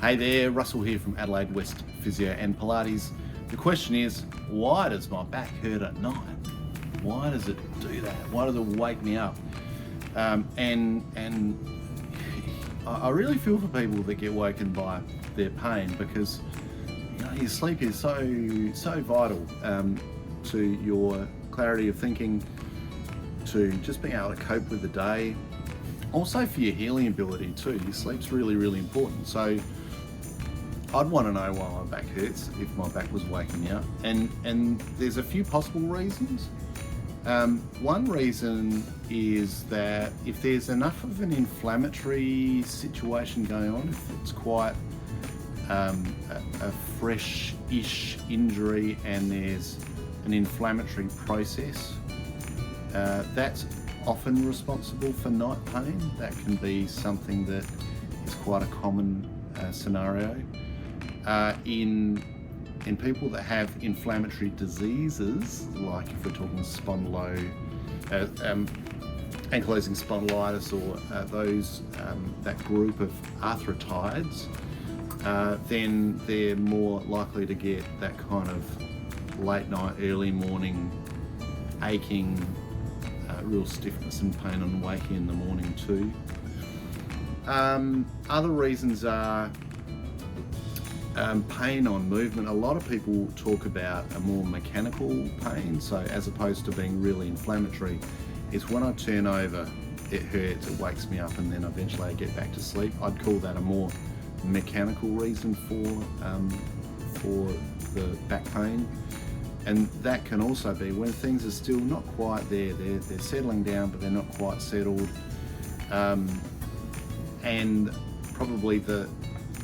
Hey there, Russell here from Adelaide West Physio and Pilates. The question is, why does my back hurt at night? Why does it do that? Why does it wake me up? And I really feel for people that get woken by their pain, because your sleep is so vital to your clarity of thinking, to just being able to cope with the day, also for your healing ability too. Your sleep's really important. So I'd want to know why my back hurts if my back was waking me up, and there's a few possible reasons. One reason is that if there's enough of an inflammatory situation going on, if it's quite a fresh-ish injury and there's an inflammatory process, that's often responsible for night pain. That can be something that is quite a common scenario. In people that have inflammatory diseases, like if we're talking ankylosing spondylitis or that group of arthritides, then they're more likely to get that kind of late night, early morning aching, real stiffness and pain on waking in the morning too. Other reasons are pain on movement. A lot of people talk about a more mechanical pain, so as opposed to being really inflammatory, is when I turn over, it hurts, it wakes me up, and then eventually I get back to sleep. I'd call that a more mechanical reason for the back pain. And that can also be when things are still not quite there. They're settling down, but they're not quite settled. And probably the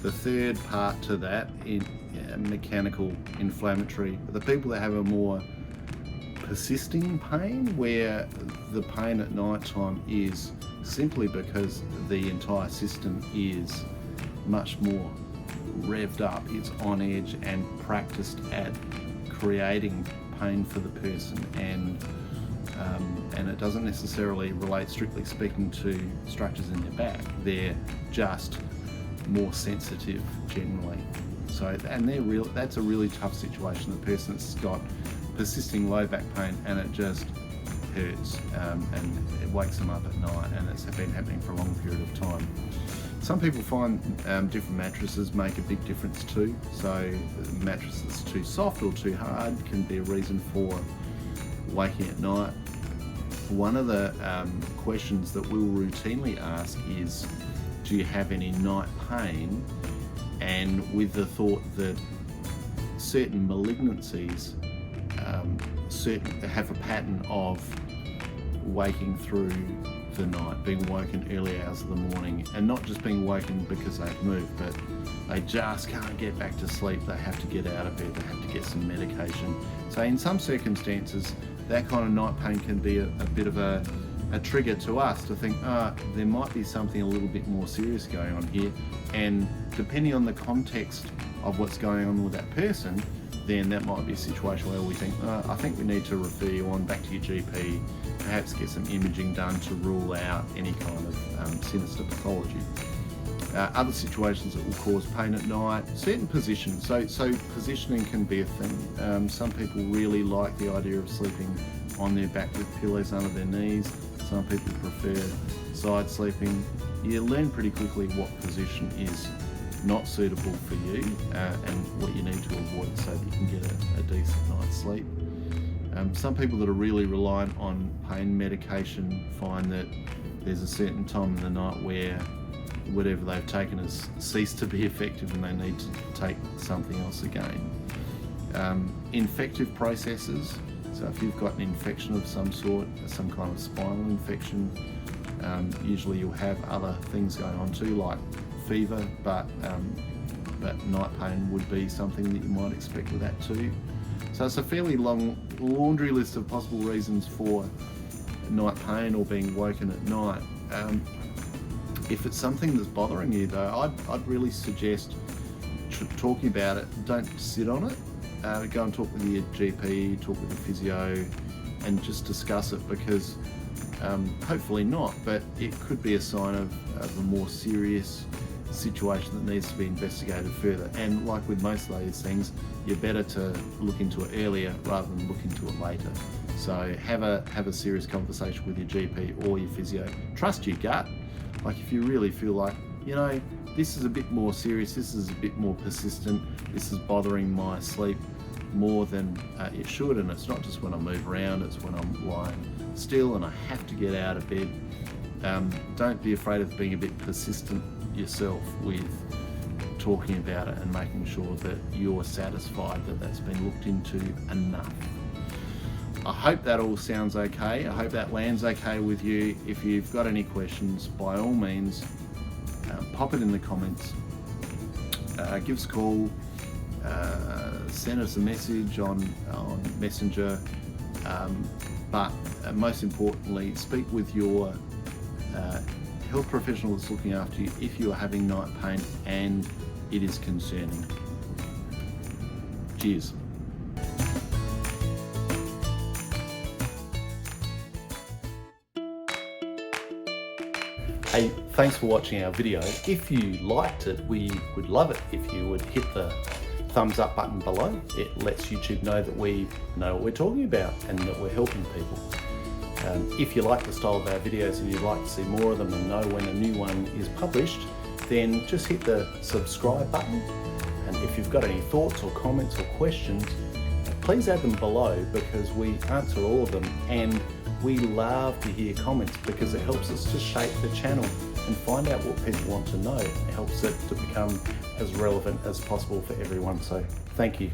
third part to that, mechanical, inflammatory, the people that have a more persisting pain, where the pain at night time is simply because the entire system is much more revved up, it's on edge and practiced at creating pain for the person, and it doesn't necessarily relate, strictly speaking, to structures in their back. They're just more sensitive generally. So, and that's a really tough situation. The person that's got persisting low back pain and it just hurts, and it wakes them up at night, and it's been happening for a long period of time. Some people find different mattresses make a big difference too. So a mattress that's too soft or too hard can be a reason for waking at night. One of the questions that we'll routinely ask is, do you have any night pain? And with the thought that certain malignancies have a pattern of waking through the night, being woken early hours of the morning, and not just being woken because they've moved, but they just can't get back to sleep. They have to get out of bed, they have to get some medication. So in some circumstances, that kind of night pain can be a bit of a trigger to us to think, there might be something a little bit more serious going on here. And depending on the context of what's going on with that person, then that might be a situation where we think, I think we need to refer you on back to your GP, perhaps get some imaging done to rule out any kind of sinister pathology. Other situations that will cause pain at night, certain positions. So positioning can be a thing. Some people really like the idea of sleeping on their back with pillows under their knees. Some people prefer side sleeping. You learn pretty quickly what position is not suitable for you, and what you need to avoid so that you can get a decent night's sleep. Some people that are really reliant on pain medication find that there's a certain time in the night where whatever they've taken has ceased to be effective and they need to take something else again. Infective processes, so if you've got an infection of some sort, some kind of spinal infection, usually you'll have other things going on too, like fever, but night pain would be something that you might expect with that too. So it's a fairly long laundry list of possible reasons for night pain or being woken at night. If it's something that's bothering you though, I'd really suggest talking about it. Don't sit on it. Go and talk with your GP, talk with the physio, and just discuss it, because hopefully not, but it could be a sign of a more serious situation that needs to be investigated further. And like with most of these things, you're better to look into it earlier rather than look into it later. So have a serious conversation with your GP or your physio. Trust your gut. Like if you really feel like, you know, this is a bit more serious, this is a bit more persistent, this is bothering my sleep more than it should, and it's not just when I move around, it's when I'm lying still and I have to get out of bed. Don't be afraid of being a bit persistent yourself with talking about it and making sure that you're satisfied that that's been looked into enough. I hope that all sounds okay. I hope that lands okay with you. If you've got any questions, by all means, pop it in the comments. Give us a call. Send us a message on Messenger. But most importantly, speak with your health professional that's looking after you if you are having night pain and it is concerning. Cheers. Hey, thanks for watching our video. If you liked it, we would love it if you would hit the thumbs up button below. It lets YouTube know that we know what we're talking about and that we're helping people. If you like the style of our videos and you'd like to see more of them and know when a new one is published, then just hit the subscribe button. And if you've got any thoughts or comments or questions, please add them below, because we answer all of them, and we love to hear comments because it helps us to shape the channel and find out what people want to know. It helps it to become as relevant as possible for everyone. So thank you.